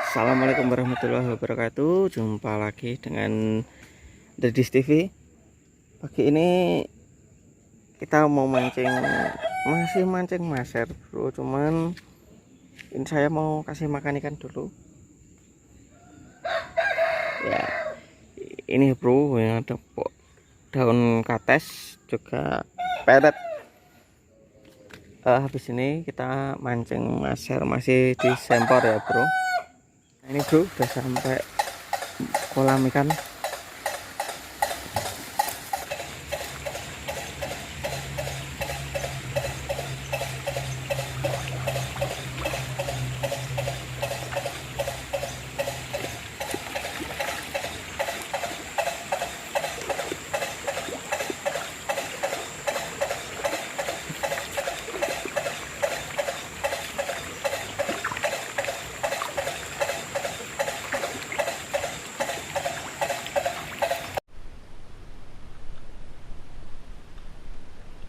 Assalamualaikum warahmatullahi wabarakatuh. Jumpa lagi dengan Dedis TV. Pagi ini kita mau mancing, masih mancing maser bro. Cuman ini saya mau kasih makan ikan dulu. Ya, ini bro yang ada daun kates juga peret. Habis ini kita mancing maser masih di sempor ya bro. Nah, ini bro udah sampai kolam ikan.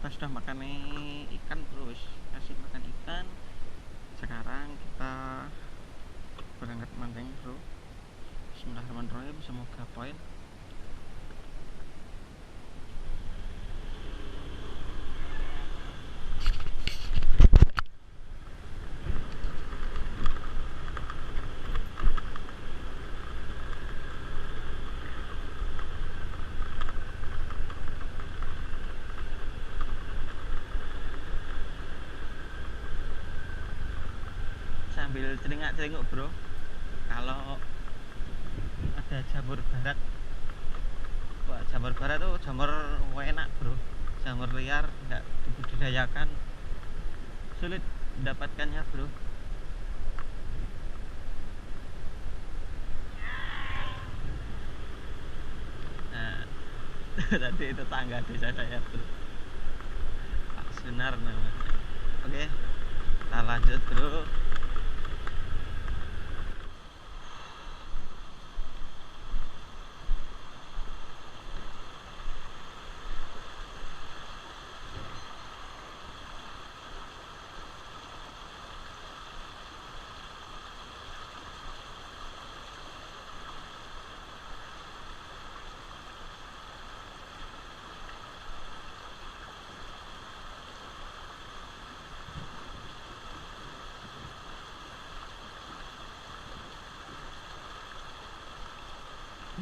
Kita sudah makan ikan terus kasih makan ikan. Sekarang kita berangkat mancing bro. Bismillahirrahmanirrahim, semoga poin. Sambil celingak-celinguk bro, kalau ada jamur barat, wah jamur barat tuh jamur enak bro, jamur liar nggak dibudidayakan, sulit mendapatkannya bro. Nah tadi itu tangga desa saya bro, Pak Sunar namanya. Oke, kita lanjut bro.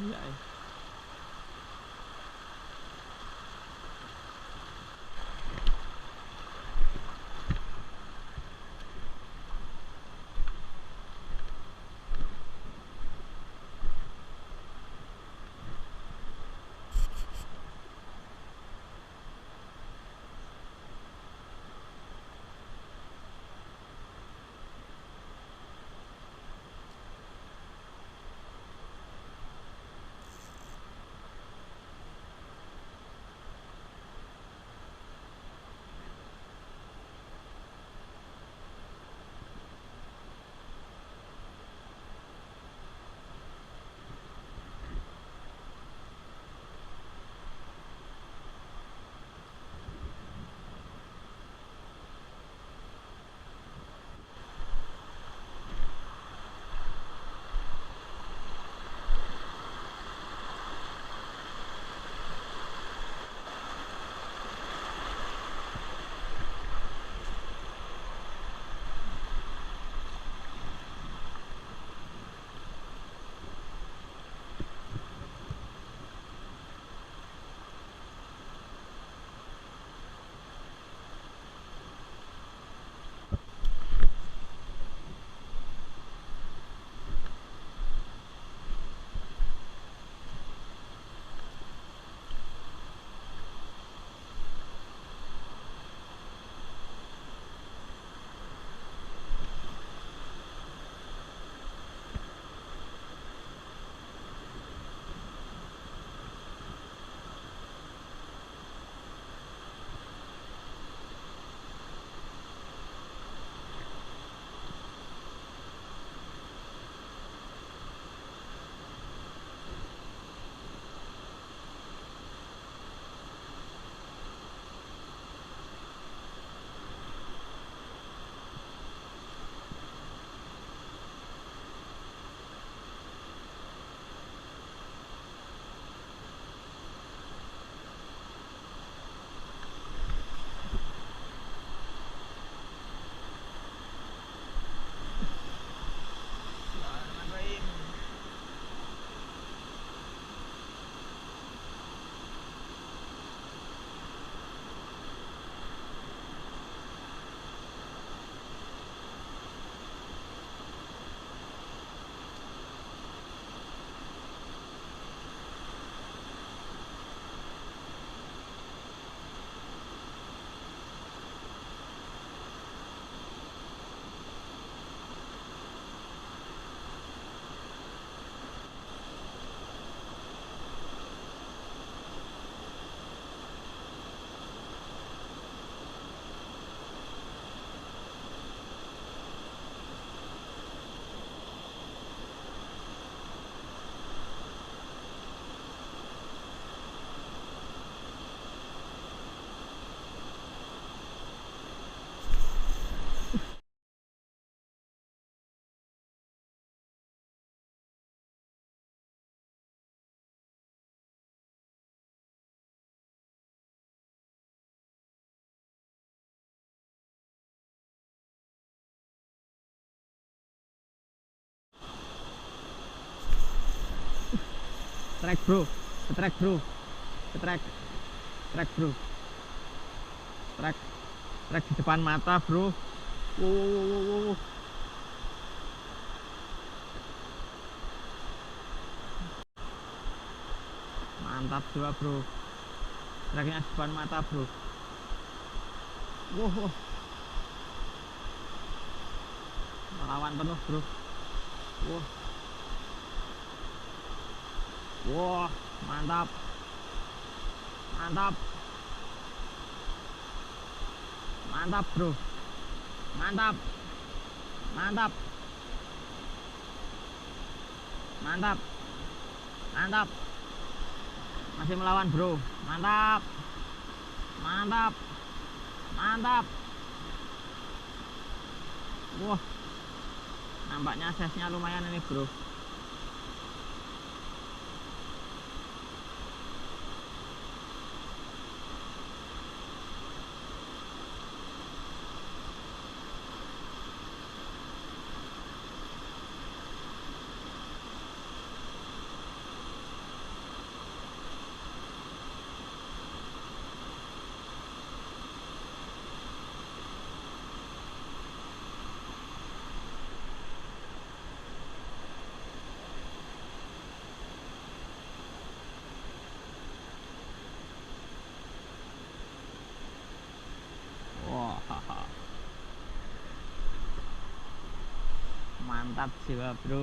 Iya, Trek bro, trek bro, trek, trek bro, trek, trek di depan mata bro. Wow. Mantap juga bro, treknya di depan mata bro. Wow, melawan penuh bro. Wah, mantap, mantap, mantap bro, mantap, mantap, mantap, mantap, masih melawan bro, mantap, mantap, mantap. Wah, nampaknya size-nya lumayan ini bro. Wah, mantap jiwa bro.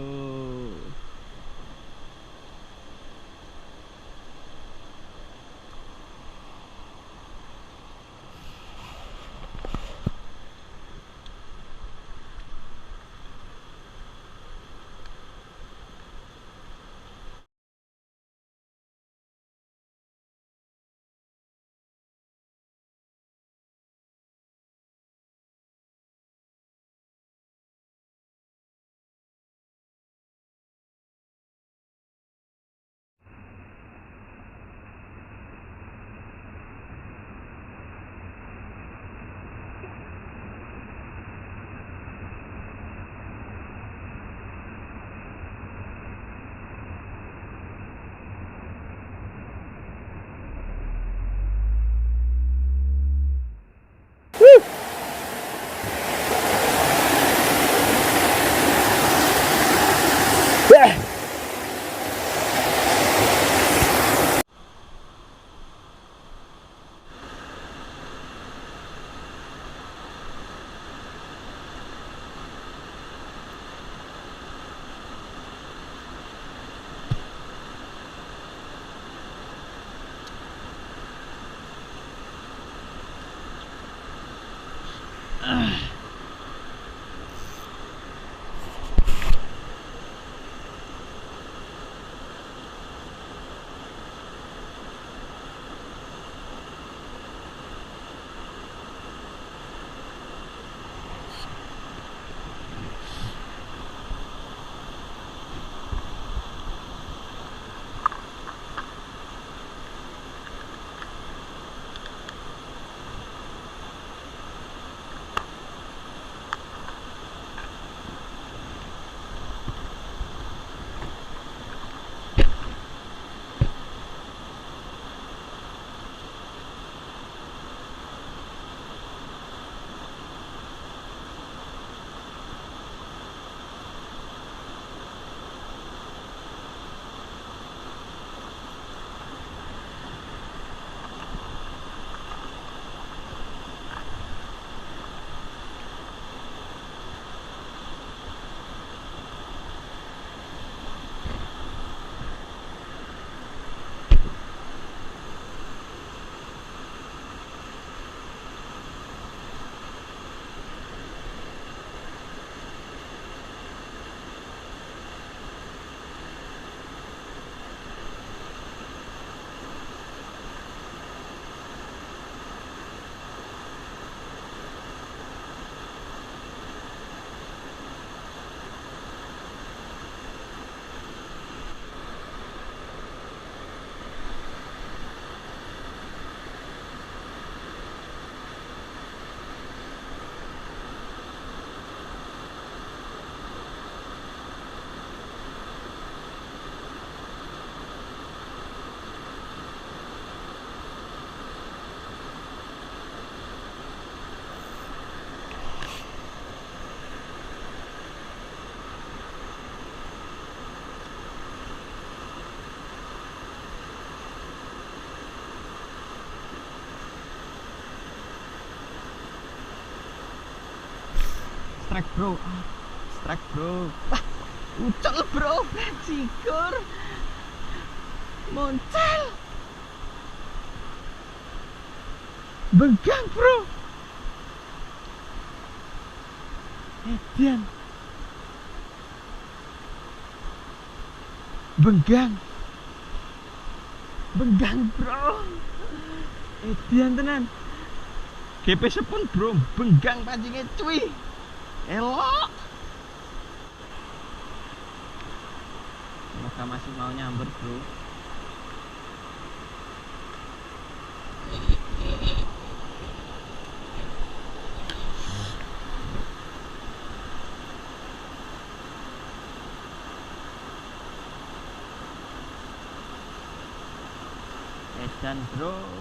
strike bro. Strike bro. Wah, ucel bro, cikur. Moncel. Benggang bro. Edian. Benggang. Benggang bro. Edian tenan. GP sepun bro, benggang pancingnya cuy. Elok. Semoga masih mau nyamber bro. Edan bro.